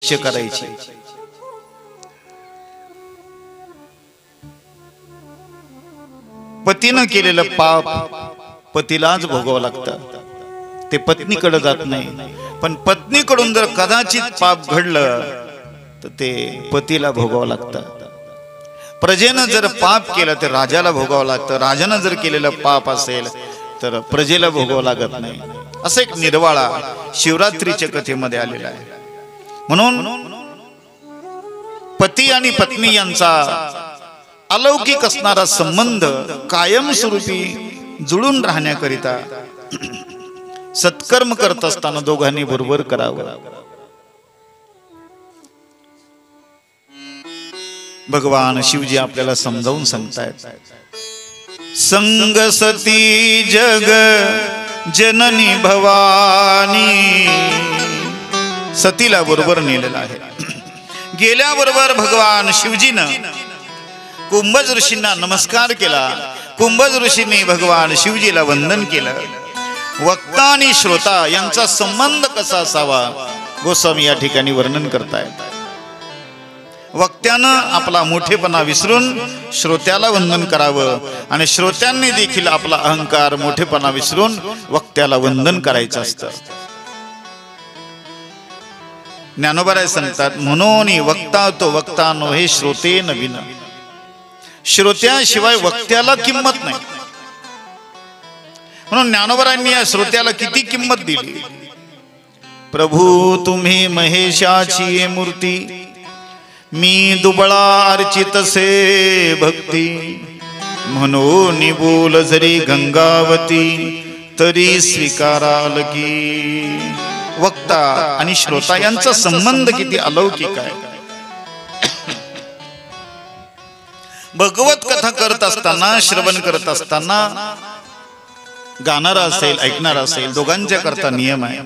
शिक्षा करायची. पतीनं केलेलं पाप पतीलाच भोगावं लागतं, ते पत्नीकडे जात नाही. पण पत्नीकडून जर कदाचित पाप घडलं तर ते पतीला भोगावं लागतं. प्रजेनं जर पाप केलं तर राजाला भोगावं लागतं, राजानं जर केलेलं पाप असेल तर प्रजेला भोगावं लागत नाही. असं एक निर्वाळा शिवरात्रीच्या कथेमध्ये आलेला आहे. म्हणून पती आणि पत्नी यांचा अलौकिक असणारा संबंध कायमस्वरूपी जुळून राहण्याकरिता सत्कर्म करत असताना दोघांनी बरोबर करावं. भगवान शिवजी आपल्याला समजावून सांगतायत. संग सती जग जननी भवानी. सतीला बरोबर नेलेला आहे. गेल्याबरोबर भगवान शिवजीनं कुंभज ऋषींना नमस्कार केला. कुंभज ऋषींनी भगवान शिवजीला वंदन केलं. वक्ता आणि श्रोता यांचा संबंध कसा असावा गोस्वामी या ठिकाणी वर्णन करतायत. वक्त्यानं आपला मोठेपणा विसरून श्रोत्याला वंदन करावं आणि श्रोत्यांनी देखील आपला अहंकार मोठेपणा विसरून वक्त्याला वंदन करायचं असतं. ज्ञानोबा सांगतात, म्हणून वक्ता तो वक्ता नो हे श्रोते नवीन. श्रोत्याशिवाय वक्त्याला किंमत नाही. म्हणून ज्ञानोबरांनी या श्रोत्याला किती किंमत दिली. प्रभू तुम्ही महेशाची मूर्ती, मी दुबळा अर्चितसे भक्ती. म्हणून बोल जरी गंगावती, तरी स्वीकाराल की. वक्ता आणि श्रोता यांचा संबंध किती अलौकिक आहे. भगवत कथा करत असताना, श्रवण करत असताना गाणारा असेल ऐकणारा असेल दोघांच्या करता नियम आहे.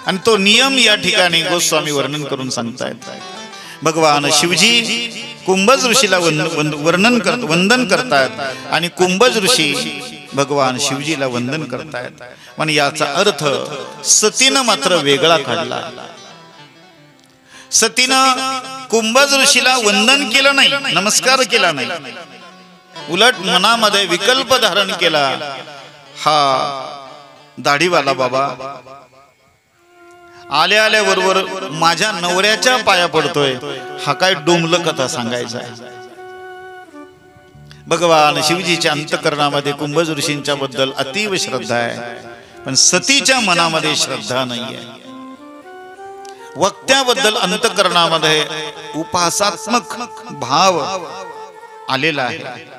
आणि तो नियम या ठिकाणी गोस्वामी वर्णन करून सांगतायत. भगवान शिवजी कुंभज ऋषीला वंदन करतायत आणि कुंभज ऋषी भगवान शिवजीला वंदन करतायत. पण याचा अर्थ सतीनं मात्र वेगळा काढला. सतीनं कुंभज ऋषीला वंदन केलं नाही, नमस्कार केला नाही. उलट मनामध्ये विकल्प धारण केला, हा दाढीवाला बाबा आल्या आल्या बरोबर माझ्या नवऱ्याच्या पाया पडतोय, हा काय डोंबलं कथा सांगायचा आहे. भगवान शिवजीच्या अंतःकरणामध्ये कुंभज ऋषींच्या बद्दल अतीव श्रद्धा आहे, पण सतीच्या मनामध्ये श्रद्धा नाहीये. वक्त्याबद्दल अंतःकरणामध्ये उपासात्मक भाव आलेला आहे.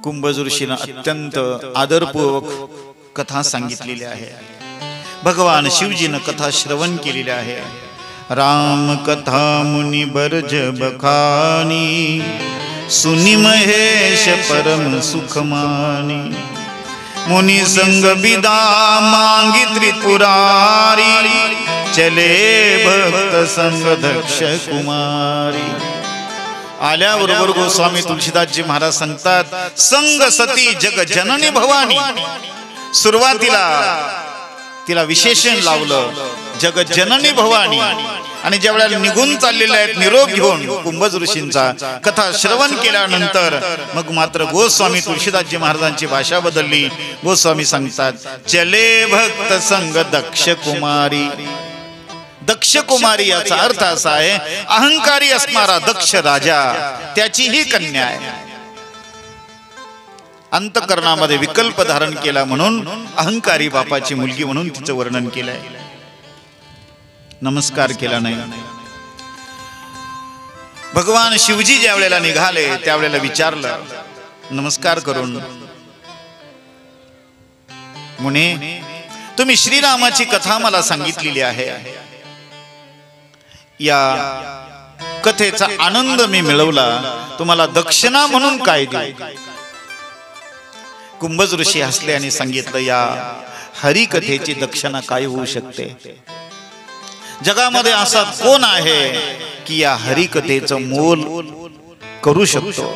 कुंभज ऋषीनं अत्यंत आदरपूर्वक कथा सांगितलेली आहे. भगवान शिवजीनं कथा श्रवण केलेली आहे. राम कथा मुनि बरज बखानी, सुनी महेश परम सुखमानी. मुनि संग विदा मांगी त्रिपुरारी, चले भक्त संग दक्ष कुमारी. आल्याबरोबर गोस्वामी तुलसीदासजी महाराज सांगतात, संग सती जग जननी भवानी. सुरुवातीला तिला विशेषण लावलं जग जननी भवानी. आणि ज्या वेळेला निघून चाललेले आहेत निरोप घेऊन कुंभज ऋषींचा कथा श्रवण केल्यानंतर मग मात्र गोस्वामी तुलसीदासजी महाराजांची भाषा बदलली. गोस्वामी सांगतात, चले भक्त संग दक्ष कुमारी. दक्ष कुमारी याचा अर्थ असा आहे, अहंकारी असणारा दक्ष राजा त्याची ही कन्या आहे. अंतःकरणामध्ये विकल्प धारण केला म्हणून अहंकारी बापाची मुलगी म्हणून तिचं वर्णन केलंय. नमस्कार केला नाही. भगवान शिवजी ज्या वेळेला निघाले त्यावेळेला विचारलं नमस्कार करून, मुने तुम्ही श्रीरामाची कथा मला सांगितलेली आहे, या कथेचा आनंद मी मिळवला, तुम्हाला दक्षिणा म्हणून काय देऊ. कुंभज ऋषी हसले आणि सांगितलं, या हरी कथेची दक्षिणा काय होऊ शकते. जगामध्ये असा कोण आहे की या हरी कथेचं मोल करू शकतो.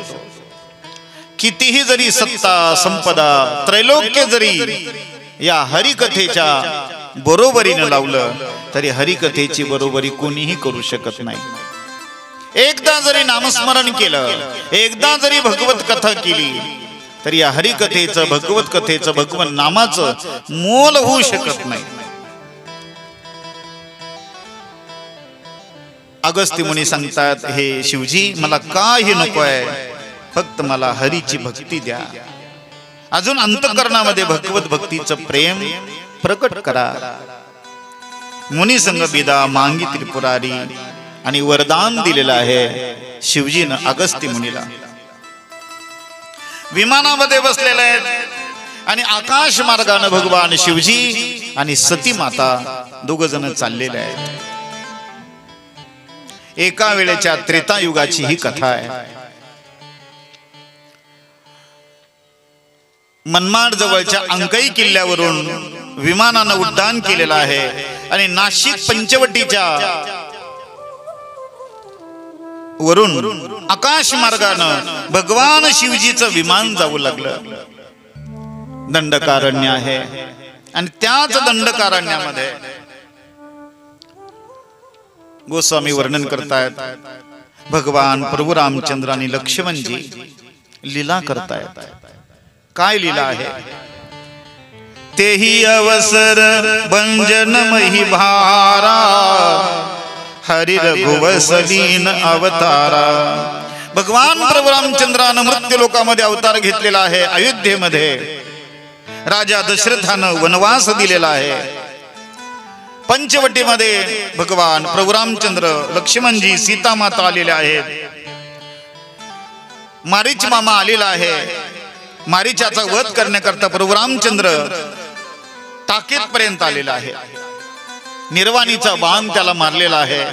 कितीही जरी सत्ता संपदा त्रैलोक्य जरी या हरिकथेच्या बरोबरीने लावलं तरी हरिकथेची बरोबरी कोणीही करू शकत नाही. एकदा जरी नामस्मरण केलं, एकदा जरी भगवत कथा केली तरी या हरिकथेचं, भगवत कथेचं, भगवत नामाचं मोल होऊ शकत नाही. अगस्त्य मुनी सांगतात, हे शिवजी मला काही नको आहे, फक्त मला हरीची भक्ती द्या. अजून अंतःकरणामध्ये भगवत भक्तीचं प्रेम प्रकट करा. मुनी संग बिदा मांगी त्रिपुरारी आणि वरदान दिलेलं आहे शिवजीनं अगस्त्य मुनीला. विमानामध्ये बसलेले आहेत आणि आकाश मार्गाने भगवान शिवजी आणि सती माता दोघ जण चाललेले आहेत. एका वेळेच्या त्रेतायुगाची ही कथा आहे. मनमाड जवळच्या अंकई किल्ल्यावरून विमानानं उड्डाण केलेलं आहे आणि नाशिक पंचवटीच्या वरून आकाश मार्गानं भगवान शिवजीचं विमान जाऊ लागलं. दंडकारण्य आहे आणि त्याच दंडकारण्यामध्ये गोस्वामी वर्णन करतायत, भगवान प्रभू रामचंद्र आणि लक्ष्मणजी लीला करतायत. काय लीला आहे? तेही अवसर भंजन मही भारा, हरि रघुवसलीन अवतारा. भगवान प्रभू रामचंद्रानं मृत्यू लोकामध्ये अवतार घेतलेला आहे. अयोध्येमध्ये राजा दशरथानं वनवास दिलेला आहे. पंचवटीमध्ये भगवान प्रभू रामचंद्र, लक्ष्मणजी, सीता माता आलेल्या आहेत. मारीच मामा आलेला आहे. मारीचाचा वध करण्याकरता प्रभू रामचंद्र टाकेत पर्यंत आलेला आहे. निर्वाणीचा बाण त्याला मारलेला आहे.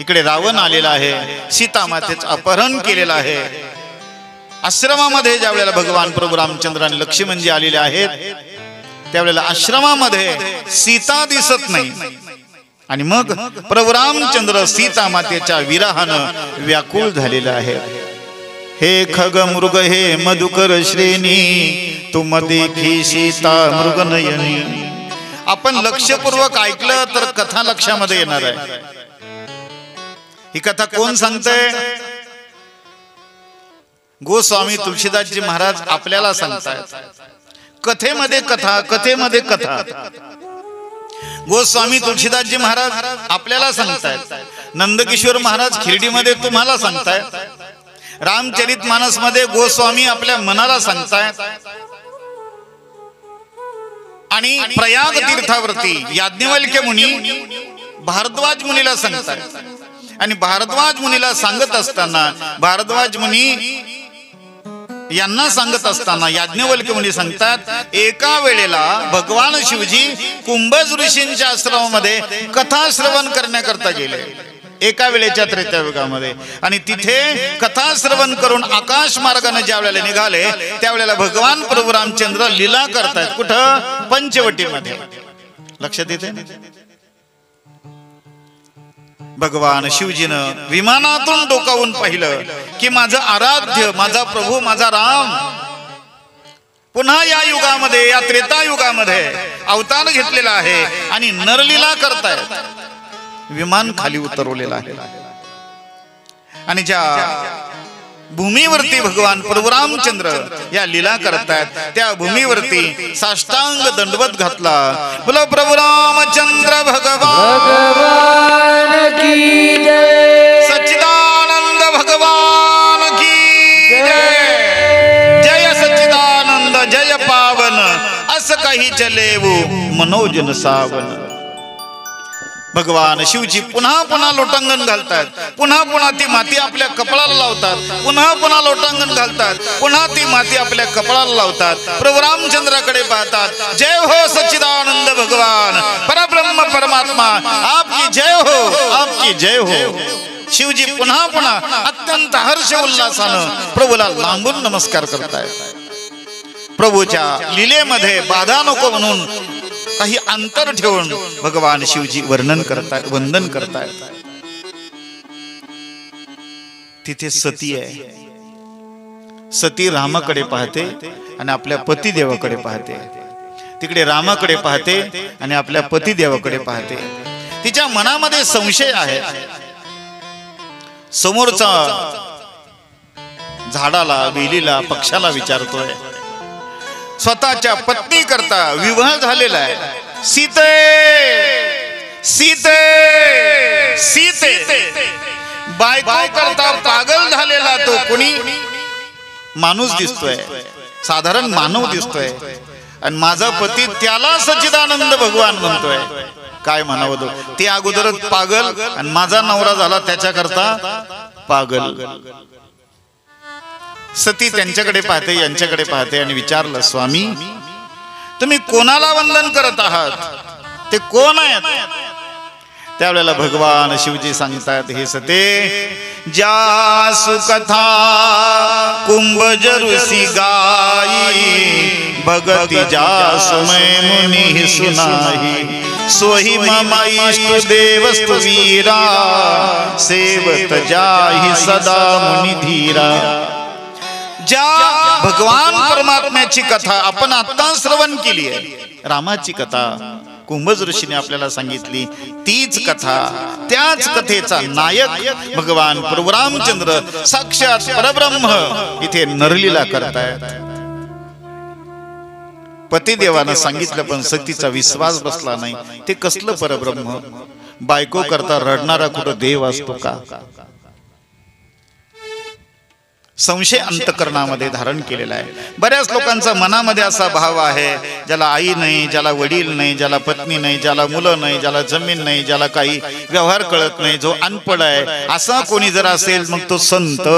इकडे रावण आलेला आहे. सीता मातेचं अपहरण केलेलं आहे. आश्रमामध्ये ज्या वेळेला भगवान प्रभू रामचंद्र आणि लक्ष्मणजी आलेले आहेत त्यावेळेला आश्रमामध्ये सीता दिसत नाही आणि मग प्रभू रामचंद्र सीता मातेच्या विरहानं व्याकुळ झालेला आहे. हे खग मृग हे मधुकर श्रेणी, तुम देखी सीता मृगनयनी. आपण लक्षपूर्वक ऐकलं तर कथा लक्षामध्ये येणार आहे. ही कथा कोण सांगतंय? गोस्वामी तुलसीदासजी महाराज आपल्याला सांगतायत. कथेमध्ये कथा, कथेमध्ये कथा. गोस्वामी तुलसीदासजी महाराज आपल्याला सांगतायत. नंदकिशोर महाराज खिरडीमध्ये तुम्हाला सांगतायत. रामचरित मानस मध्ये गोस्वामी आपल्या मनाला सांगतायत. आणि प्रयाग तीर्थावरती याज्ञवल्क्य मुनी भारद्वाज मुनीला सांगतायत. आणि भारद्वाज मुनीला सांगत असताना, भारद्वाज मुनी यांना सांगत असताना याज्ञवल्क्य मुनी सांगतात, एका वेळेला भगवान शिवजी कुंभज ऋषींच्या आश्रमामध्ये कथा श्रवण करण्याकरता गेले. एका वेळेच्या त्रेतायुगामध्ये. आणि तिथे कथा श्रवण करून आकाश मार्गाने ज्या वेळेला निघाले त्यावेळेला भगवान प्रभू रामचंद्र लीला करतायत. कुठं? पंचवटीमध्ये. लक्षात येते? भगवान शिवजीनं विमानातून डोकावून पाहिलं की माझं आराध्य, माझा प्रभू, माझा राम पुन्हा या युगामध्ये, या त्रेतायुगामध्ये अवतार घेतलेला आहे आणि नरलीला करतायत. विमान खाली उतरवलेला आहे आणि ज्या भूमीवरती भगवान प्रभू रामचंद्र या लीला करतायत त्या भूमीवरती साष्टांग दंडवत घातला. बोलो प्रभू रामचंद्र भगवान की जय. सच्चिदानंद भगवान की जय. जय सच्चिदानंद जय पावन, अस काही चलेवू मनोजन सावन. भगवान शिवजी पुन्हा पुन्हा लोटांगण घालतात. पुन्हा पुन्हा ती माती आपल्या कपाळाला लावतात. पुन्हा पुन्हा लोटांगण घालतात. पुन्हा ती माती आपल्या कपाळाला लावतात. प्रभू रामचंद्राकडे पाहतात. जय हो सच्चिदानंद भगवान, परब्रह्म परमात्मा, आपकी जय हो, आपकी जय हो. शिवजी पुन्हा पुन्हा अत्यंत हर्ष उल्हासानं प्रभूला लांबून नमस्कार करतायत. प्रभूच्या लीलेमध्ये बाधा नको म्हणून काही अंतर ठेवून भगवान शिवजी वर्णन करतायत, वंदन करतायत. तिथे सती आहे. सती रामाकडे पाहते आणि आपल्या पतिदेवाकडे पाहते. तिकडे रामाकडे पाहते आणि आपल्या पतिदेवाकडे पाहते. तिच्या मनामध्ये संशय आहे. समोरचा झाडाला, वेलीला, पक्षाला विचारतोय, स्वतःच्या पत्नी करता विवाह झालेला आहे. सीते सीते सीते, बायको करता पागल झालेला तो कोणी माणूस दिसतोय, साधारण मानव दिसतोय, आणि माझा पती त्याला सच्चिदानंद भगवान म्हणतोय. काय म्हणावं, ते अगोदरच पागल आणि माझा नवरा झाला त्याच्याकरता पागल. सती त्यांच्याकडे पाहते, यांच्याकडे पाहते आणि विचारलं, स्वामी तुम्ही कोणाला वंदन करत आहात, ते कोण आहेत? त्यावेळेला भगवान शिवजी सांगतात, हे सते, जासु कथा कुंभजरुसी गाई, भगति जासु मैं मुनि सुनाही, सोही मम इष्ट देवस्तु वीरा, सेवत जाहि सदा मुनि धीरा. ज्या भगवान परमात्म्याची कथा आपण आता श्रवण केली आहे, रामाची कथा कुंभज ऋषीने आपल्याला सांगितली, तीच कथा, त्याच कथेचा नायक भगवान प्रभू रामचंद्र साक्षात परब्रह्म इथे नरलीला करतायत. पतिदेवानं सांगितलं पण सतीचा विश्वास बसला नाही. ते कसलं परब्रह्म? बायको करता रडणारा कुठं देव असतो का? संशय अंतकरणामध्ये धारण केलेला आहे. बऱ्याच लोकांचा मनामध्ये असा भाव आहे, ज्याला आई नाही, ज्याला वडील नाही, ज्याला पत्नी नाही, ज्याला मुलं नाही, ज्याला जमीन नाही, ज्याला काही व्यवहार कळत नाही, जो अनपढ आहे, असा कोणी जर असेल मग तो संत,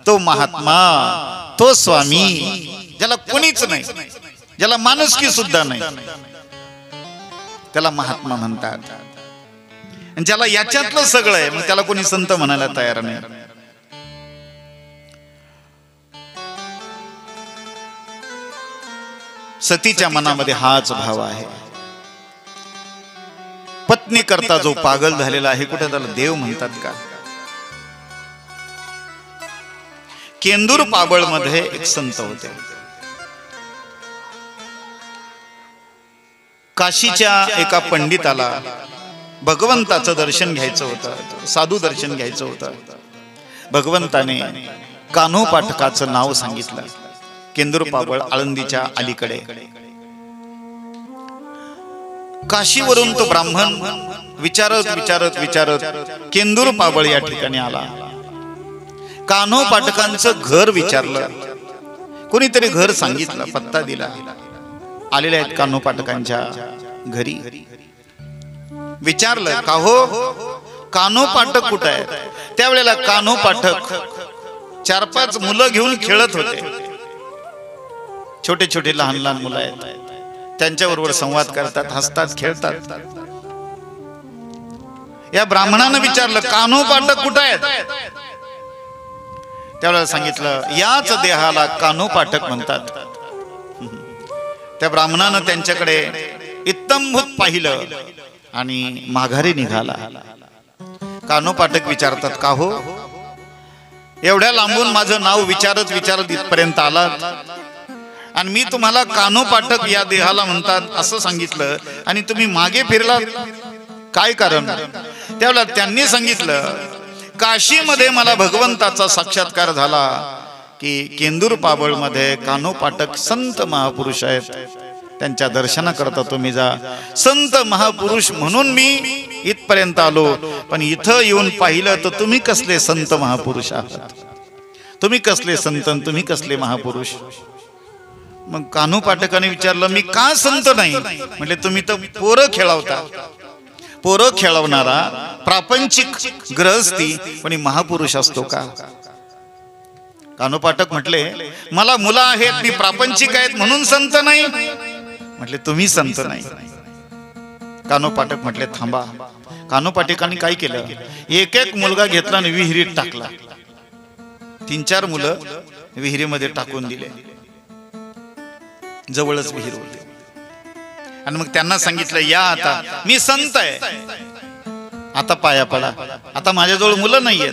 तो महात्मा, तो स्वामी. ज्याला कोणीच नाही, ज्याला माणुसकी सुद्धा नाही, त्याला महात्मा म्हणतात. आणि ज्याला याच्यातलं सगळं आहे मग त्याला कोणी संत म्हणायला तयार नाही. सतीच्या मनामध्ये हाच भाव आहे. पत्नी करता जो पागल झालेला आहे, कुठे त्याला देव म्हणतात का? केंदूर पाबळ मध्ये एक संत होते. काशीच्या एका पंडिताला भगवंताचं दर्शन घ्यायचं होतं, साधू दर्शन घ्यायचं होतं. भगवंताने कान्होपाठकाचं नाव सांगितलं. केंदूर पाबळ आळंदीच्या अलीकडे. काशीवरून तो ब्राह्मण विचारत विचारत विचारत केंदूर पाबळ या ठिकाणी आला. कान्होपाठकांचं घर विचारलं, कोणीतरी घर सांगितलं, पत्ता दिला. आलेले आहेत कान्होपाठकांच्या घरी. विचारलं, का हो कान्होपाठक कुठं आहेत? त्यावेळेला कान्होपाठक 4-5 मुलं घेऊन खेळत होते. छोटे छोटे लहान लहान मुलं आहेत, त्यांच्याबरोबर संवाद करतात, हसतात, खेळतात. या ब्राह्मणानं विचारलं, कान्होपाठक कुठं आहेत? त्यावेळेला सांगितलं, याच देहाला कान्होपाठक म्हणतात. त्या ब्राह्मणानं त्यांच्याकडे इत्तंभूत पाहिलं आणि माघारी निघाला. कान्होपाठक विचारतात, का हो एवढ्या लांबून माझं नाव विचारत विचारत इथपर्यंत आलात आणि मी तुम्हाला कान्होपाठक या देहाला म्हणतात असं सांगितलं आणि तुम्ही मागे फिरलात, काय कारण? त्यावेळेला त्यांनी सांगितलं, काशीमध्ये मला भगवंताचा साक्षात्कार झाला की केंदूर पाबळ मध्ये कान्होपाठक संत महापुरुष आहेत, त्यांच्या दर्शनाकरता तुम्ही जा. संत महापुरुष म्हणून मी इथपर्यंत आलो, पण इथं येऊन पाहिलं तर तुम्ही कसले संत महापुरुष आहात, तुम्ही कसले संत, तुम्ही कसले महापुरुष. मग कान्होपाठकाने विचारलं, मी का संत नाही? म्हणजे तुम्ही तर पोरं खेळवता. पोरं खेळवणारा प्रापंचिक गृहस्थी कोणी महापुरुष असतो का? कान्होपाठक म्हटले, मला मुलं आहेत, मी प्रापंचिक आहेत म्हणून संत नाही. म्हटले, तुम्ही संत नाही. कान्होपाठक म्हटले, थांबा. कान्होपाठकांनी काय केलं, एक एक मुलगा घेतला आणि विहिरीत टाकला. 3-4 मुलं विहिरीमध्ये टाकून दिले. जवळच विहीर होती. आणि मग त्यांना सांगितलं, या आता मी संत आहे, आता पाया पडा. आता माझ्याजवळ मुलं नाहीयेत.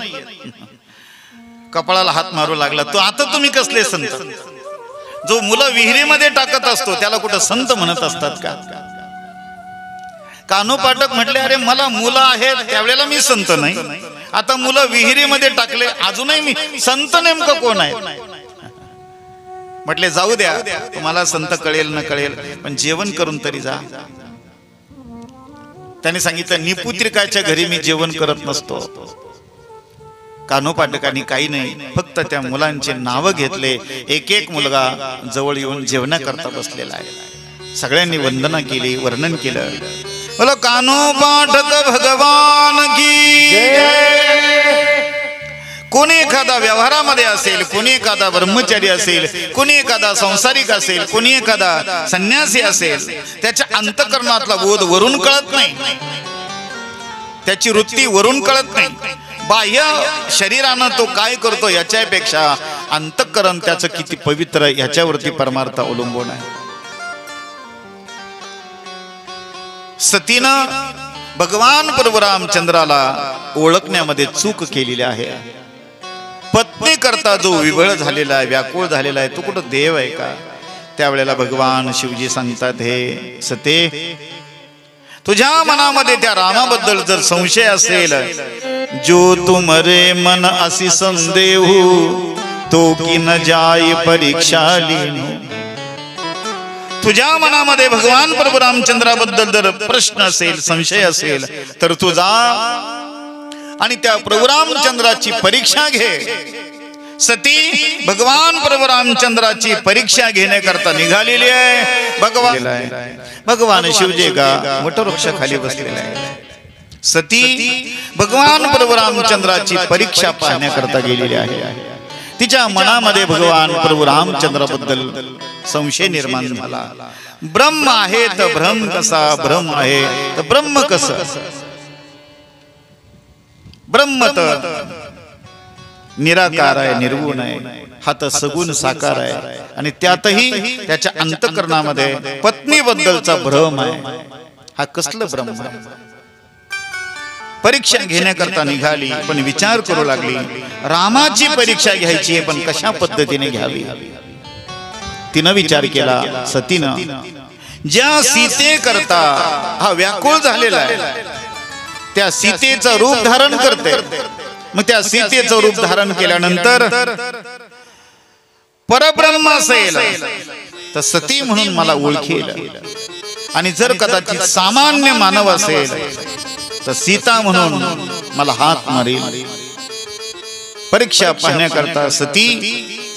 कपाळाला हात मारू लागला तो, आता तुम्ही कसले संत? जो मुलं विहिरीमध्ये टाकत असतो त्याला कुठं संत म्हणत असतात का? कानोपाटक म्हटले, अरे मला मुलं आहेत त्यावेळेला मी संत नाही, आता मुलं विहिरीमध्ये टाकले अजूनही मी संत नेमकं कोण आहे? म्हटले जाऊ द्या, तुम्हाला संत कळेल न कळेल पण जेवण करून तरी जा. त्याने सांगितलं, निपुत्रिकाच्या घरी मी जेवण करत नसतो. कानोपाटकांनी काही नाही, फक्त त्या मुलांचे नाव घेतले. एक एक मुलगा जवळ येऊन जेवणाकरता बसलेला आहे. सगळ्यांनी वंदना केली, वर्णन केलं. बोलो कानोपाटक भगवान की जय. कोणी एखादा व्यवहारामध्ये असेल, कोणी एखादा ब्रह्मचारी असेल, कोणी एखादा संसारिक असेल, कोणी एखादा संन्यासी असेल, त्याच्या अंतःकरणातला बोध वरून कळत नाही, त्याची वृत्ती वरून कळत नाही. बाह्य शरीरानं तो काय करतो याच्यापेक्षा अंतःकरण त्याचं किती पवित्र याच्यावरती परमार्थ अवलंबून आहे. सतीनं भगवान प्रभू रामचंद्राला ओळखण्यामध्ये चूक केलेली आहे. पत्नी करता जो विभळ झालेला आहे, व्याकुळ झालेला आहे, तो कुठं देव आहे का? त्यावेळेला भगवान शिवजी सांगतात, हे सते, तुझ्या मनामध्ये त्या रामाबद्दल जर संशय असेल, जो तुमरे मन असी संदेहू तो की न जाय परीक्षा लीनू. तुझ्या मनामध्ये भगवान प्रभू रामचंद्राबद्दल जर प्रश्न असेल, संशय असेल, तर तू जा आणि त्या प्रभू रामचंद्राची परीक्षा घे. सती भगवान प्रभू रामचंद्राची परीक्षा घेण्याकरता निघालेली आहे. भगवान शिवजी का वटवृक्षाखाली बसलेला आहे. सती भगवान प्रभू रामचंद्राची परीक्षा पाहण्याकरता गेलेली आहे. तिच्या मनामध्ये भगवान प्रभू रामचंद्राबद्दल संशय निर्माण झाला. ब्रह्म आहे तर ब्रह्म कसा, ब्रह्म आहे तर ब्रह्म कसं? ब्रह्म तर निराकार आहे, निर्गुण आहे, हा तर सगुण साकार आहे. आणि त्यातही त्याच्या अंतःकरणामध्ये पत्नीबद्दलचा भ्रम आहे. हा कसलं ब्रह्म? परीक्षा घेण्याकरता निघाली, पण विचार करू लागली, रामाची परीक्षा घ्यायची आहे पण कशा पद्धतीने घ्यावी? तिनं विचार केला, सतीनं ज्या सीते करता हा व्याकुळ झालेला आहे, त्या सीतेचं रूप धारण करते. मग त्या सीतेचं रूप धारण केल्यानंतर परब्रह्म असेल तर सती म्हणून मला ओळखेल, आणि जर कदाचित सामान्य मानव असेल तर सीता म्हणून मला हात मारेल. परीक्षा पाहण्याकरता सती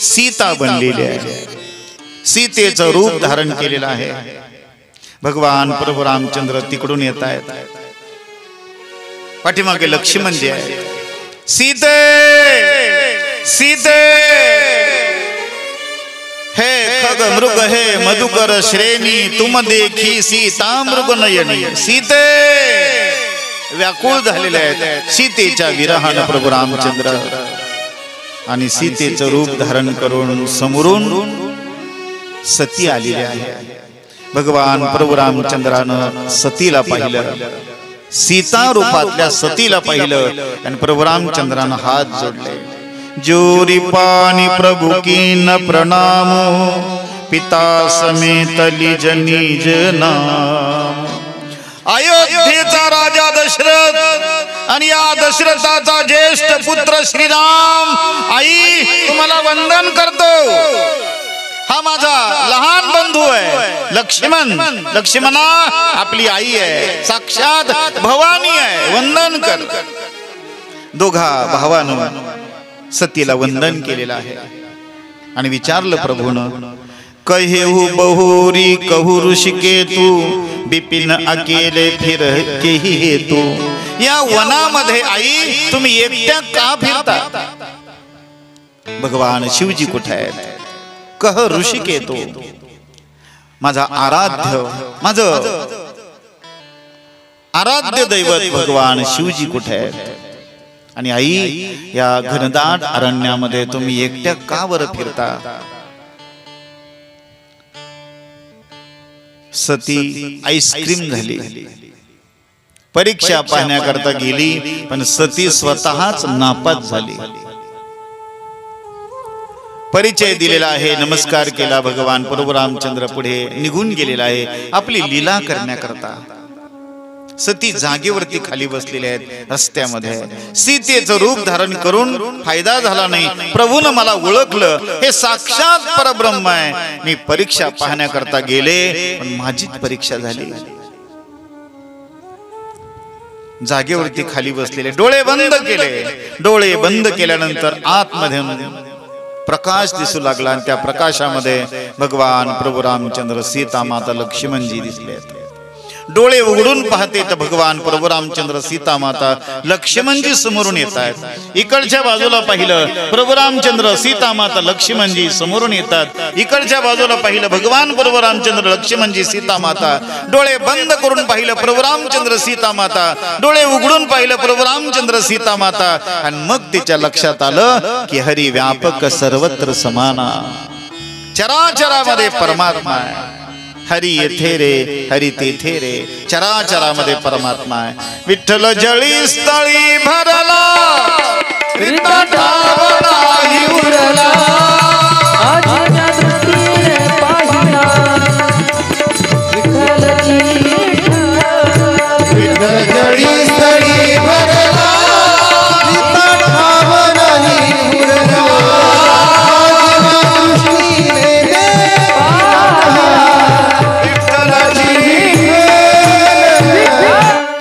सीता बनलेली आहे, सीतेचं रूप धारण केलेलं आहे. भगवान प्रभू रामचंद्र तिकडून येत आहेत. पाठीमागे लक्ष्मण जे आहे, सीते सीते हे खग मृग हे मधुकर श्रेणी तुम देखी सीता मृग नयनी. सीते व्याकुळ झालेले आहेत सीतेच्या विरहानं प्रभू रामचंद्र, आणि सीतेचं रूप धारण करून समोरून सती आलेली आहे. भगवान प्रभू रामचंद्रानं सतीला पाहिलं, सीता रूपातल्या सतीला पाहिलं, आणि प्रभू रामचंद्रानं हात जोडले. जोरी पानी प्रभु की न प्रणाम, पिता समेत लिज निज नाम. अयोध्येचा राजा दशरथ आणि या दशरथाचा ज्येष्ठ पुत्र श्रीराम, आई तुम्हाला वंदन करतो. हा माझा लहान बंधू आहे लक्ष्मण. लक्ष्मणा आपली आई आहे, साक्षात भवानी आहे, वंदन कर. दोघा भावानं सतीला वंदन केलेलं आहे. आणि विचारलं प्रभूनं, कहेहु बहुरी कहु ऋषिकेतु बिपिन अकेले फिर केही हेतु. या वनामध्ये आई तुम्ही एकट्या का फिरता? भगवान शिवजी कुठे आहेत? कह ऋषिकेतु, माझा माझं आराध्य दैवत भगवान शिवजी कुठे आहेत? आणि आई या घनदाट अरण्यामध्ये तुम्ही एकट्या का वर फिरता? सती आईस्क्रीम झाली, परीक्षा पाहण्याकरता गेली, पण सती स्वतःच नापास झाली. परिचय दिलेला आहे, नमस्कार केला. भगवान प्रभू रामचंद्र पुढे निघून गेलेला आहे आपली लीला करण्याकरता. सती जागेवरती खाली बसलेल्या आहेत रस्त्यामध्ये. सीतेचं रूप धारण करून फायदा झाला नाही. प्रभूनं मला ओळखलं, हे साक्षात परब्रह्म आहे. मी परीक्षा पाहण्याकरता गेले पण माझीच परीक्षा झाली. जागेवरती खाली बसलेले, डोळे बंद केले. डोळे बंद केल्यानंतर आतमध्ये प्रकाश दिसू लागला आणि त्या प्रकाशामध्ये भगवान प्रभू रामचंद्र, सीता माता, लक्ष्मणजी दिसले. डोळे उघडून पाहते तर भगवान प्रभू रामचंद्र, सीता माता, लक्ष्मणजी समोरून येत आहेत. इकडच्या बाजूला पाहिलं प्रभू रामचंद्र, सीता माता, लक्ष्मणजी समोरून येतात. इकडच्या बाजूला पाहिलं भगवान प्रभू रामचंद्र, लक्ष्मणजी, सीता माता. डोळे बंद करून पाहिलं प्रभू रामचंद्र, सीता माता. डोळे उघडून पाहिलं प्रभू रामचंद्र, सीता माता. आणि मग तिच्या लक्षात आलं की हरी व्यापक सर्वत्र समाना, चराचरामध्ये परमात्मा आहे. हरी येथे रे, हरी तेथे रे, चराचरामध्ये परमात्मा आहे. विठ्ठल जळी स्थळी भरला, रिता ठावणाही उरला. विठ्ठल जळी स्थळी भरला, रिता ठावणाही उरला.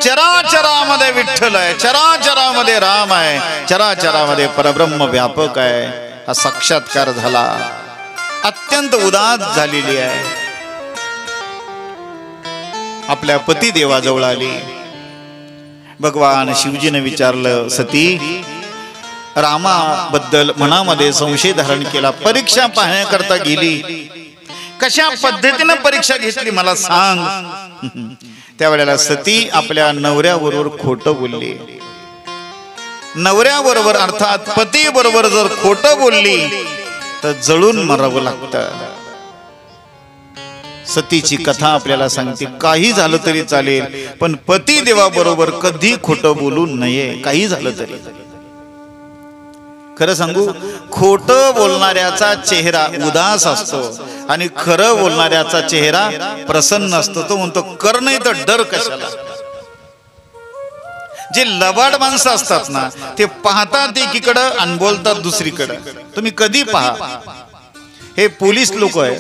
चराचरामध्ये विठ्ठल आहे, चराचरामध्ये राम आहे, चराचरामध्ये परब्रह्म व्यापक आहे. हा साक्षात्कार झाला. अत्यंत उदास झालेली आहे. आपल्या पती देवाजवळ आली. भगवान शिवजीने विचारलं, सती रामाबद्दल मनामध्ये संशय धारण केला, परीक्षा पाहण्याकरता गेली, कशा पद्धतीने परीक्षा घेतली मला सांग. त्यावेळेला सती आपल्या नवऱ्याबरोबर खोटं बोलली. नवऱ्याबरोबर अर्थात पती बरोबर जर खोटं बोलली तर जळून मरावं लागतं. सतीची कथा आपल्याला सांगते, काही झालं तरी चालेल पण पती देवाबरोबर कधी खोटं बोलू नये, काही झालं तरी. खरं सांगू, खोटं बोलणाऱ्याचा चेहरा उदास असतो आणि खरं बोलणाऱ्याचा चेहरा प्रसन्न असतो. तो म्हणतो कर नाही तर डर कशाला. जे लबाड माणसं असतात ना, ते पाहतात एकीकडं आणि बोलतात दुसरीकडं. तुम्ही कधी पहा, हे पोलीस लोक आहे,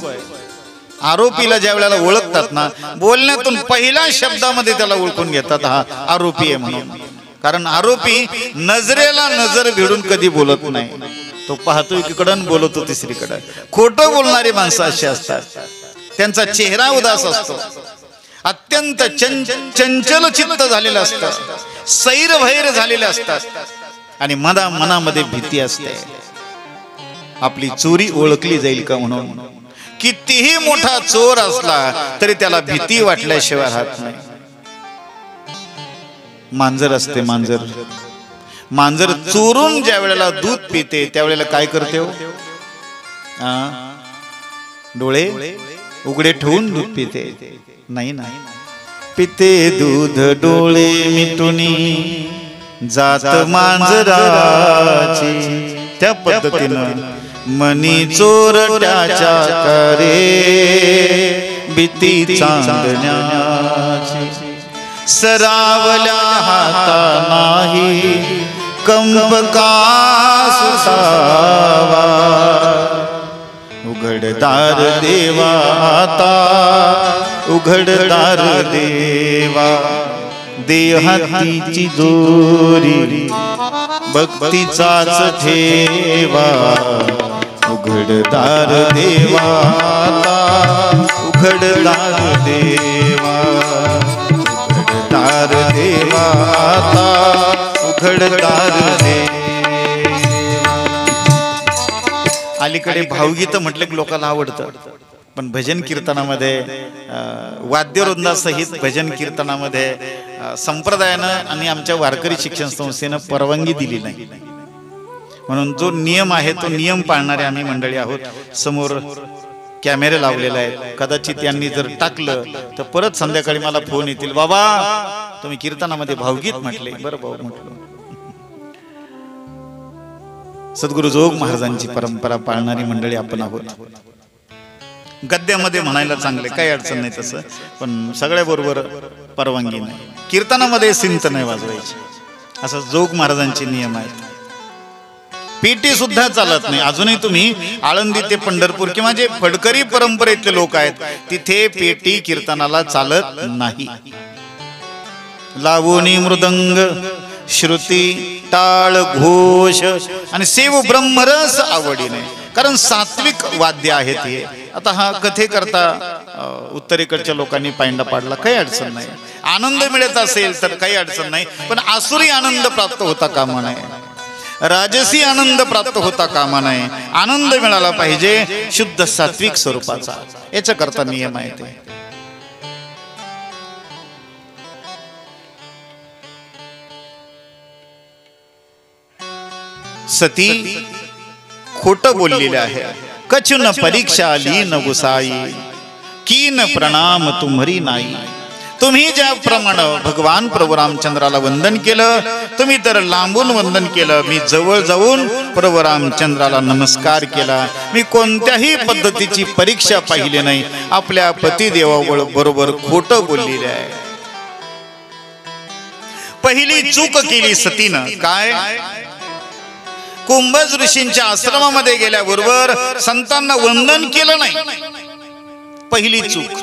आरोपीला ज्या वेळेला ओळखतात ना, बोलण्यातून पहिल्या शब्दामध्ये त्याला ओळखून घेतात हा आरोपी आहे म्हणून. कारण आरोपी नजरेला नजर भिडून कधी बोलत नाही. तो पाहतो एकीकडं बोलतो तिसरीकडं. खोटं बोलणारी माणसं अशी असतात, त्यांचा चेहरा उदास असतो, अत्यंत चंचल चित्त झालेलं असतं, सैरभैर झालेले असतात आणि मनामध्ये भीती असते आपली चोरी ओळखली जाईल का म्हणून. कितीही मोठा चोर असला तरी त्याला भीती वाटल्याशिवाय राहत नाही. मांजर असते, मांजर चोरून ज्या वेळेला दूध पिते त्यावेळेला काय करते हो? डोळे उघडे ठेवून दूध पिते नाही. पिते दूध डोळे मिटुनी जात मांजराची. त्या पद्धतीनं मनी चोरट्याच्या करे भीती चांदण्याची. सरावल्या हाता नाही कंपका सुसावा. उघडदार देवा आता, उघडदार देवा. देहातीची दोरी भक्तीचाच ठेवा. उघडदार देवा आता, उघडदार देवा. उघडदार देवा आता, उघडदार देवा. अलीकडे भावगीत म्हटलं की लोकांना आवडतं, पण भजन कीर्तनामध्ये वाद्यवृंदासहित भजन कीर्तनामध्ये संप्रदायानं आणि आमच्या वारकरी शिक्षण संस्थेनं परवानगी दिली नाही. म्हणून जो नियम आहे तो नियम पाळणारे आम्ही मंडळी आहोत. समोर कॅमेरे लावलेले आहेत. कदाचित यांनी जर टाकलं तर परत संध्याकाळी मला फोन येतील, बाबा तुम्ही कीर्तनामध्ये भावगीत म्हटले. बरं भाऊ म्हटलं. सद्गुरु जोग महाराजांची परंपरा पाळणारी मंडळी आपण आहोत. गद्यामध्ये म्हणायला चांगले, काही अडचण नाही तसं, पण सगळ्या बरोबर परवानगी नाही. कीर्तनामध्ये सिंत नाही वाजवायची, असं जोग महाराजांचे नियम आहेत. पेटी सुद्धा चालत नाही. अजूनही तुम्ही आळंदी ते पंढरपूर किंवा जे फडकरी परंपरेतले लोक आहेत तिथे पेटी कीर्तनाला चालत नाही. लावणी मृदंग श्रुती टाळ घोष आणि सेव ब्रह्मरस आवडीने, कारण सात्विक वाद्य आहेत हे. आता हा कथे करता उत्तरेकडच्या लोकांनी पायंडा पाडला, काही अडचण नाही. आनंद मिळत असेल तर काही अडचण नाही, पण आसुरी आनंद प्राप्त होता कामा नये, राजसी आनंद प्राप्त होता कामा नये. आनंद मिळाला पाहिजे शुद्ध सात्विक स्वरूपाचा, याच्या करता नियम आहे ते. सती खोट बोललेले आहे. कचुन परीक्षा लीन गुसाई, कीन प्रणाम तुम्हरी नाही. तुम्ही ज्याप्रमाणे भगवान प्रभू रामचंद्राला वंदन केलं, तुम्ही तर लांबून वंदन केलं, मी जवळ जाऊन प्रभू रामचंद्राला नमस्कार केला. मी कोणत्याही पद्धतीची परीक्षा पाहिली नाही. आपल्या पतिदेवाबरोबर खोटं बोललेले आहे. पहिली चूक केली सतीनं. काय? कुंभज ऋषींच्या आश्रमामध्ये गेल्याबरोबर संतांना वंदन केलं नाही. पहिली चूक.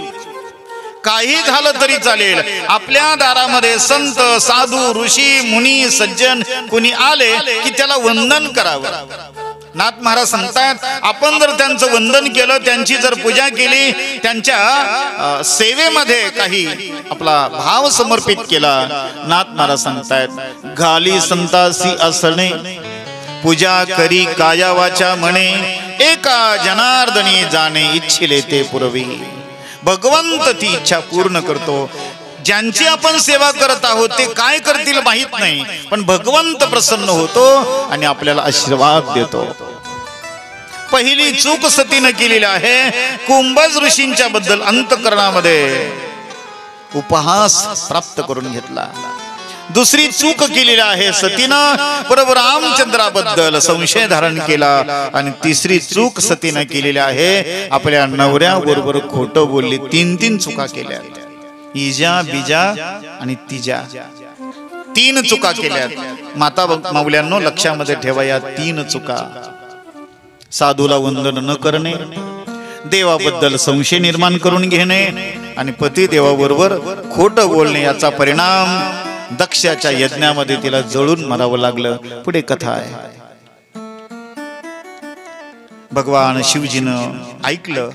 काही झालं तरी चालेल, आपल्या दारामध्ये संत साधू ऋषी मुनी सज्जन कुणी आले की त्याला वंदन करावं. नाथ महाराज सांगतात, आपण जर त्यांचं वंदन केलं, त्यांची जर पूजा केली, त्यांच्या सेवेमध्ये काही आपला भाव समर्पित केला, नाथ महाराज सांगतात, घाली संतासी असणे पूजा करी काया वाचा म्हणे, एका जनार्दनी जाणे इच्छिले ते पुरवी. भगवंत ती इच्छा पूर्ण करतो. ज्यांची आपण सेवा करत आहोत ते काय करतील माहित नाही, पण भगवंत प्रसन्न होतो आणि आपल्याला आशीर्वाद देतो. पहिली चूक सतीनं केलेली आहे, कुंभज ऋषींच्या बद्दल अंतःकरणामध्ये उपहास प्राप्त करून घेतला. दुसरी चूक केलेली आहे सतीनं, प्रभू रामचंद्राबद्दल संशय धारण केला. आणि तिसरी चूक सतीनं केलेली आहे, आपल्या नवऱ्याबरोबर खोटं बोलली. तीन चुका केल्या. इजा बिजा आणि तिजा, 3 चुका केल्या. माता माऊल्यांनो लक्षामध्ये ठेवा या 3 चुका. साधूला वंदन न करणे, देवाबद्दल संशय निर्माण करून घेणे आणि पती देवाबरोबर खोटं बोलणे, याचा परिणाम दक्षाच्या यज्ञामध्ये तिला जळून मरावं लागलं. पुढे कथा आहे. भगवान शिवजीनं ऐकलं.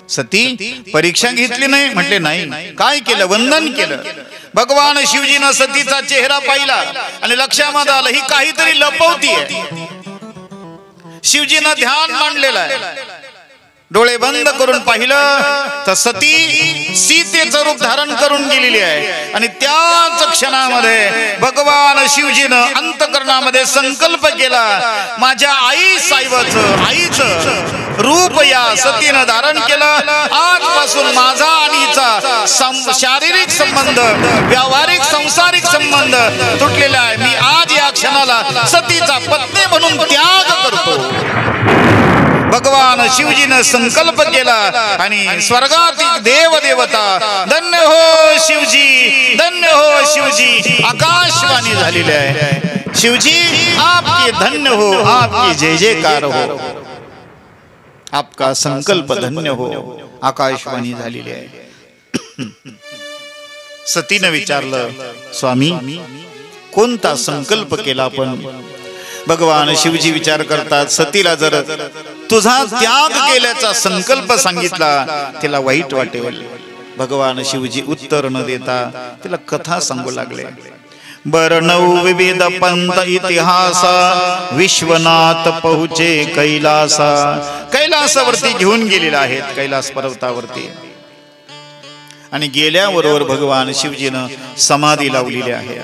सती परीक्षा घेतली नाही, म्हटले नाही. काय केलं? वंदन केलं. भगवान शिवजीनं सतीचा चेहरा पाहिला आणि लक्षामध्ये आलं ही काहीतरी लपवतीये. शिवजीनं ध्यान मांडलेलं आहे. डोळे बंद करून पाहिलं तर सती सीतेचं रूप धारण करून गेलेली आहे. आणि त्याच क्षणामध्ये भगवान शिवजीनं अंतःकरणामध्ये संकल्प केला, माझ्या आई साहेबाचं, आईचं रूप या सतीनं धारण केलं. आजपासून माझा आणि हिचा शारीरिक संबंध, व्यावहारिक संसारिक संबंध तुटलेला आहे. मी आज या क्षणाला सतीचा पत्नी म्हणून त्याग करतो. भगवान शिवजीनं संकल्प केला आणि स्वर्गातील देव देवता धन्य हो शिवजी, धन्य हो शिवजी, आकाशवाणी झालेली आहे. शिवजी आपके धन्य हो, आपके जय जयकार हो, आपका संकल्प धन्य हो, आकाशवाणी झालेली आहे. सतीनं विचारलं, स्वामी कोणता संकल्प केला आपण? भगवान शिवजी विचार करतात, सतीला जर तुझा त्याग केल्याचा संकल्प सांगितला तिला वाईट वाटेल. भगवान शिवजी उत्तर न देता तिला कथा सांगू लागले. बरनऊ विविध पंथ इतिहासा, विश्वनाथ पहुचे कैलासा. कैलासावरती घेऊन गेलेला आहेत, कैलास पर्वतावरती. आणि गेल्याबरोबर भगवान शिवजीनं समाधी लावलेली आहे.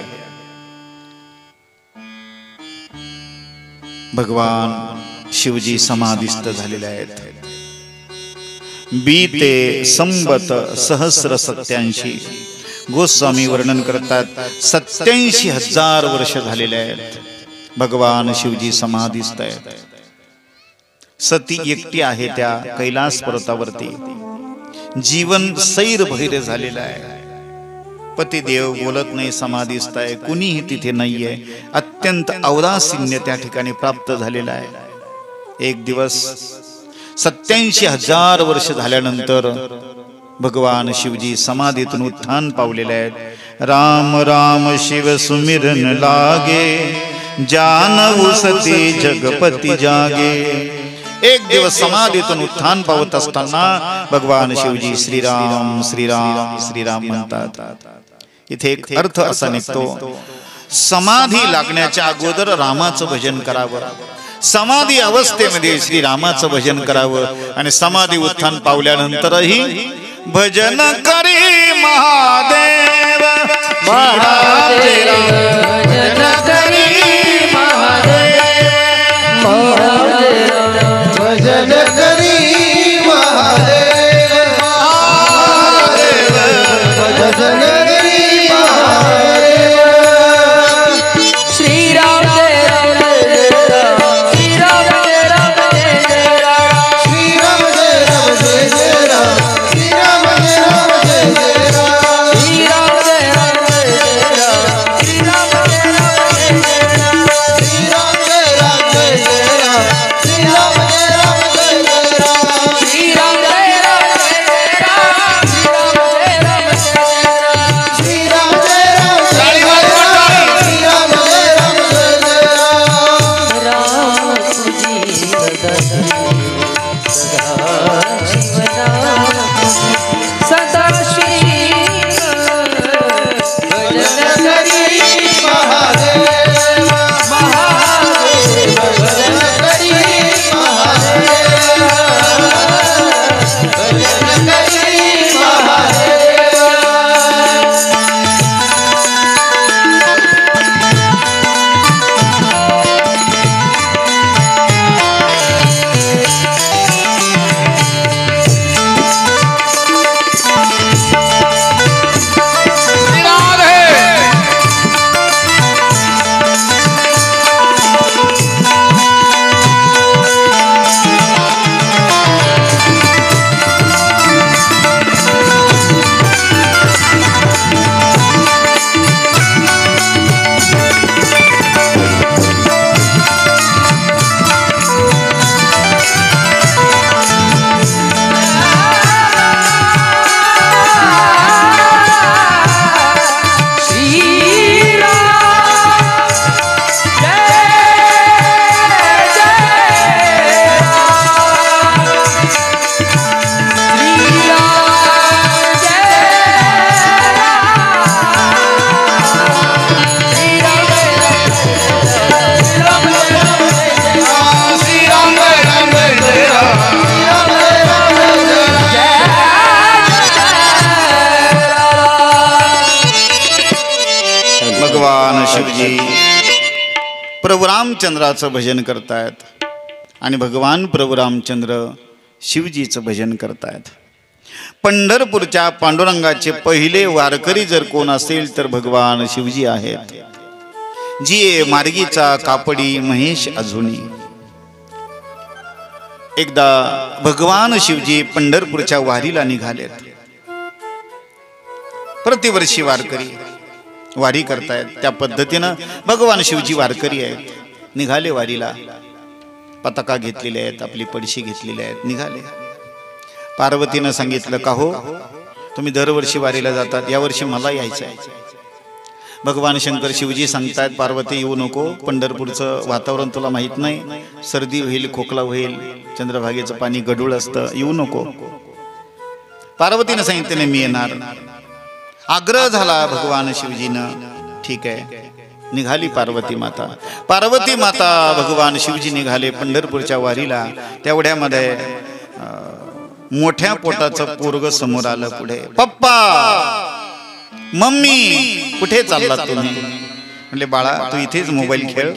भगवान शिवजी समाधिस्थ झालेले आहेत. बीते संबत सहस्र 87. गोस्वामी वर्णन करतात 87,000 वर्ष झालेले आहेत. भगवान शिवजी समाधीस्थ आहेत. सती एकटी आहे त्या कैलास पर्वतावरती. जीवन सैर भैर झालेलं आहे. पतिदेव बोलत नाही, समाधीस्थ आहे, कुणीही तिथे नाहीये. अत्यंत औदासीन्य त्या ठिकाणी प्राप्त झालेलं आहे. एक दिवस 87,000 वर्ष झाल्यानंतर भगवान शिवजी समाधीतून उत्थान पावलेले आहेत. राम राम शिव सुमिरन लागे, जानऊ सती जगपती जागे. एक दिवस समाधीतून उत्थान पावत असताना भगवान शिवजी श्रीराम श्रीराम श्रीराम म्हणतात. इथे एक अर्थ असा निघतो, समाधी लागण्याच्या अगोदर रामाचं भजन करावं, समाधी अवस्थेमध्ये श्रीरामाचं भजन करावं, आणि समाधी उत्थान पावल्यानंतरही भजन करी महादेव महादेव, भजन करी महादेव भजन करी महादेव भजन करी महादेव. श्रीराम जय राम श्रीराम जय राम जय राम श्रीराम जय राम जय राम श्रीराम जय राम जय राम श्रीराम जय राम जय राम श्रीराम जय राम जय राम श्रीराम जय राम जय राम श्रीराम जय राम जय राम श्रीराम जय राम जय राम श्रीराम जय राम जय राम श्रीराम जय राम जय राम श्रीराम जय राम जय राम. राम सदा शिव भजन करी महादेव महादेव भजन करी महादेव भजन करी महादेव. भगवान शिवजी प्रभू रामचंद्राचं भजन करतायत आणि भगवान प्रभू रामचंद्र शिवजीचं भजन करतायत. पंढरपूरच्या पांडुरंगाचे पहिले वारकरी जर कोण असेल तर भगवान शिवजी आहेत. जी मार्गीचा कापडी महेश अजुनी. एकदा भगवान शिवजी पंढरपूरच्या वारीला निघालेत. प्रतिवर्षी वारकरी वारी करतायत, त्या पद्धतीनं भगवान शिवजी वारकरी आहेत. निघाले वारीला, पताका घेतलेले आहेत, आपली पडशी घेतलेली आहेत, निघाले. पार्वतीनं सांगितलं, का हो तुम्ही दरवर्षी वारीला जातात, यावर्षी मला यायचं आहे. भगवान शंकर शिवजी सांगतायत, पार्वती येऊ नको, पंढरपूरचं वातावरण तुला माहित नाही, सर्दी होईल, खोकला होईल, चंद्रभागेचं पाणी गढूळ असतं, येऊ नको. पार्वतीनं सांगितलं, मी येणार. आग्रह झाला भगवान शिवजीनं, ठीक आहे. निघाली पार्वती माता. पार्वती माता भगवान शिवजी निघाले पंढरपूरच्या वारीला. तेवढ्यामध्ये मोठ्या पोटाचं पोरग समोर आलं. पुढे, पप्पा मम्मी कुठे चालला तुम्ही? म्हणले, बाळा तू इथेच मोबाईल खेळ,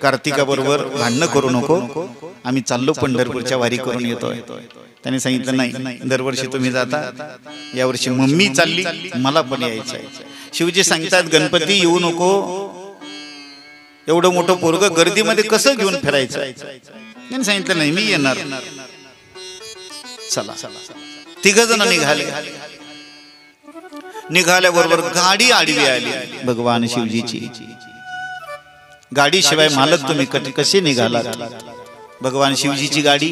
कार्तिका बरोबर भांडणं करू नको, आम्ही चाललो पंढरपूरच्या वारी करून येतोय. त्याने सांगितलं, नाही, दरवर्षी तुम्ही जाता, यावर्षी मम्मी चालली, मला पण यायचं आहे. शिवजी सांगतात, गणपती येऊ नको, एवढं मोठं पोरगं गर्दीमध्ये कसं घेऊन फिरायचं? त्यांनी सांगितलं नाही, मी येणार. चला, तिघ जण निघाले. निघाल्याबरोबर गाडी आडवी आली भगवान शिवजीची. गाडी शिवाय मालक तुम्ही कसे निघालात? भगवान शिवजीची गाडी.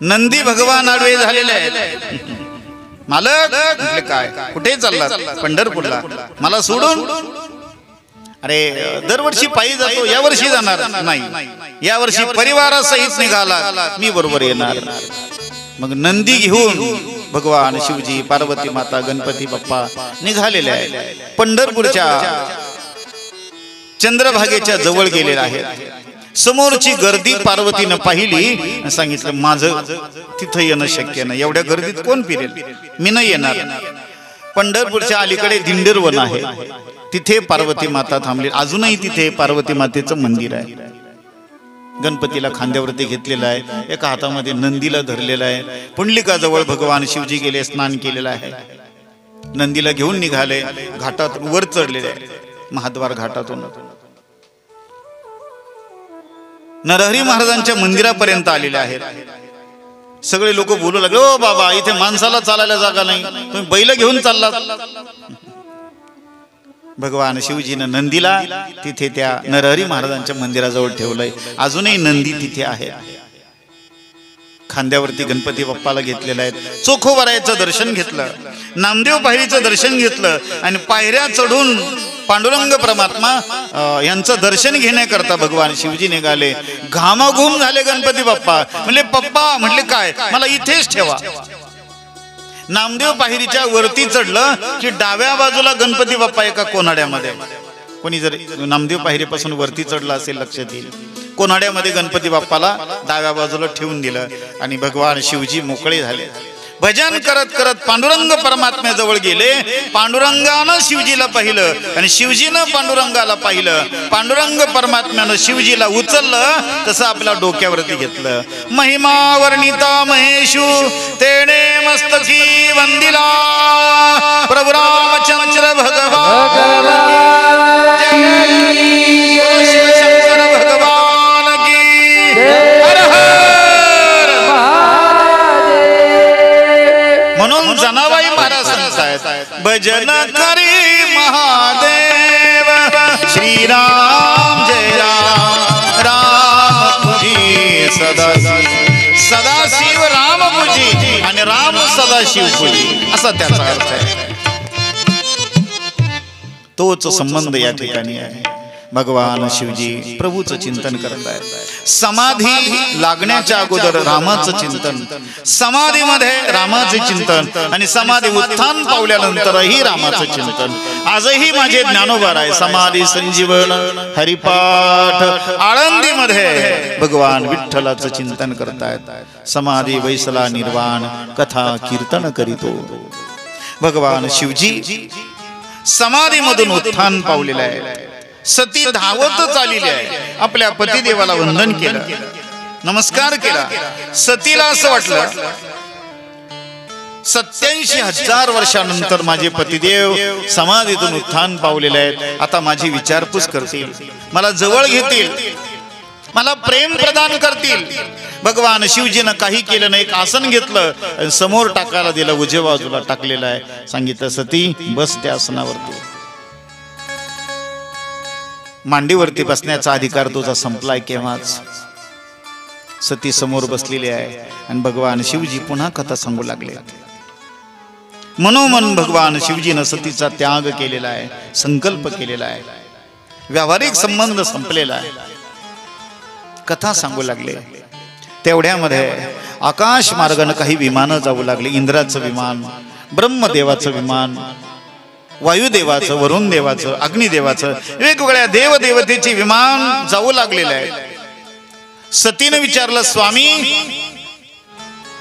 नंदी भगवान आडवे झालेले आहेत. मालक म्हटले काय, कुठे चाललात? पंढरपूरला. मला सोडून? अरे दरवर्षी पायी जातो, यावर्षी जाणार नाही. यावर्षी परिवारासहित निघाला, मी बरोबर येणार. मग नंदी घेऊन भगवान शिवजी, पार्वती माता, गणपती बाप्पा निघालेले आहेत. पंढरपूरच्या चंद्रभागेच्या जवळ गेलेले आहेत. समोरची गर्दी पार्वतीनं पाहिली, सांगितलं माझं तिथं येणं शक्य नाही, एवढ्या गर्दीत कोण फिरेल, मी नाही येणार. पंढरपूरच्या अलीकडे दिंडीरवन आहे, तिथे पार्वती माता थांबली. अजूनही तिथे पार्वती मातेचं मंदिर आहे. गणपतीला खांद्यावरती घेतलेला आहे, एका हातामध्ये नंदीला धरलेला आहे. पुंडलिकाजवळ भगवान शिवजी गेले, स्नान केलेलं आहे. नंदीला घेऊन निघाले, घाटात वर चढलेले आहे, महाद्वार घाटातून नरहरी महाराजांच्या मंदिरापर्यंत आलेले आहेत. सगळे लोक बोलू लागले, ओ बाबा, इथे माणसाला चालायला जागा नाही, तुम्ही बैल घेऊन चाललात. भगवान शिवजीनं नंदीला तिथे त्या नरहरी महाराजांच्या मंदिराजवळ ठेवलंय. अजूनही नंदी तिथे आहे. खांद्यावरती गणपती बाप्पाला घेतलेला आहे. चोखोबारायचं दर्शन घेतलं, नामदेव पायरीचं दर्शन घेतलं आणि पायऱ्या चढून पांडुरंग परमात्मा यांचं दर्शन घेण्याकरता भगवान शिवजी निघाले. घामाघूम झाले गणपती बाप्पा. म्हणले पप्पा, म्हटले काय, मला इथेच ठेवा. नामदेव पायरीच्या वरती चढलं की डाव्या बाजूला गणपती बाप्पा एका कोनाड्यामध्ये. कोणी जर नामदेव पायरीपासून वरती चढला असेल लक्षात येईल. कोनाड्यामध्ये गणपती बाप्पाला डाव्या बाजूला ठेवून दिलं आणि भगवान शिवजी मोकळे झाले. भजन करत करत पांडुरंग परमात्म्याजवळ गेले. पांडुरंगानं शिवजीला पाहिलं आणि शिवजीनं पांडुरंगाला पाहिलं. पांडुरंग परमात्म्यानं शिवजीला उचललं, तसं आपल्या डोक्यावरती घेतलं. महिमा वर्णिता महेशू तेने मस्तकी वंदिला प्रभु रामचंद्र भगवान शंकर भगवान की हर हर. म्हणून जनाबाई महाराज सांगतायत, भजन करी महादेव श्रीराम जय राम राम पूजी सदाशिव राम पूजी आणि राम सदाशिव पूजी, असा त्याचा अर्थ आहे. तोच संबंध या ठिकाणी आहे. भगवान शिवजी प्रभूचं चिंतन करत आहेत. समाधी लागण्याच्या अगोदर रामाचं चिंतन, समाधीमध्ये रामाचे चिंतन आणि समाधी उत्थान पावल्यानंतरही रामाचं चिंतन. आजही माझे ज्ञानोबा आहे समाधी संजीवन हरिपाठ आळंदीमध्ये भगवान विठ्ठलाचं चिंतन करतायत. समाधी वैसला निर्वाण कथा कीर्तन करीतो. भगवान शिवजी समाधीमधून उत्थान पावलेलं आहे. सती धावतच आलेली आहे. आपल्या पतिदेवाला वंदन केलं, नमस्कार केला. सतीला असं वाटलं 87,000 वर्षानंतर माझे पतिदेव समाधीतून उत्थान पावलेले आहेत. आता माझी विचारपूस करतील, मला जवळ घेतील, मला प्रेम प्रदान करतील. भगवान शिवजीनं काही केलं नाही. एक आसन घेतलं, समोर टाकायला दिलं, उजव्या बाजूला टाकलेलं आहे. सांगितलं सती बस त्या आसनावरती. मांडीवरती बसण्याचा अधिकार तुझा संपलाय केव्हाच. सती समोर बसलेली आहे आणि भगवान शिवजी पुन्हा कथा सांगू लागले. मनोमन भगवान शिवजीनं सतीचा त्याग केलेला आहे, संकल्प केलेला आहे. व्यावहारिक संबंध संपलेला आहे. कथा सांगू लागले. तेवढ्यामध्ये आकाश मार्गाने काही विमानं जाऊ लागले. इंद्राचं विमान, ब्रह्मदेवाचं विमान, वायुदेवाचं, वरुण देवाचं, अग्निदेवाचं, वेगवेगळ्या देवदेवतेचे विमान जाऊ लागलेले आहे. सतीनं विचारलं, स्वामी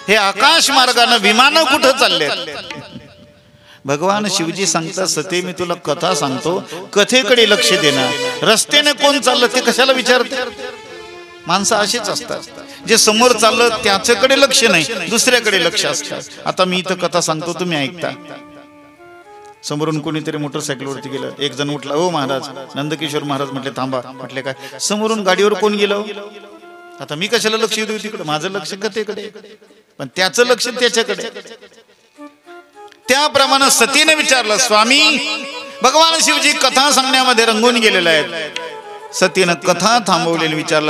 हे आकाश मार्गाने विमानं कुठं चालले? भगवान शिवजी सांगतात, सती मी तुला कथा सांगतो, कथेकडे लक्ष देणार. रस्त्याने कोण चाललं ते कशाला विचारते? माणसं अशीच असतात, जे समोर चाललं त्याच्याकडे लक्ष नाही, दुसऱ्याकडे लक्ष असतं. आता मी इथं कथा सांगतो, तुम्ही ऐकता. समोरून कोणीतरी मोटरसायकलवरती गेलं. एक जण उठला, हो महाराज. नंदकिशोर महाराज म्हटले थांबा. म्हटले काय? समोरून गाडीवर कोण गेलं? आता मी कशाला लक्ष देऊ तिकडे? माझं लक्ष गतेकडे, पण त्याचं लक्ष त्याच्याकडे. त्याप्रमाणे सतीने विचारलं, स्वामी भगवान शिवजी कथा सांगण्यामध्ये रंगून गेलेले आहेत. सतीनं कथा थांबवलेली विचारलं,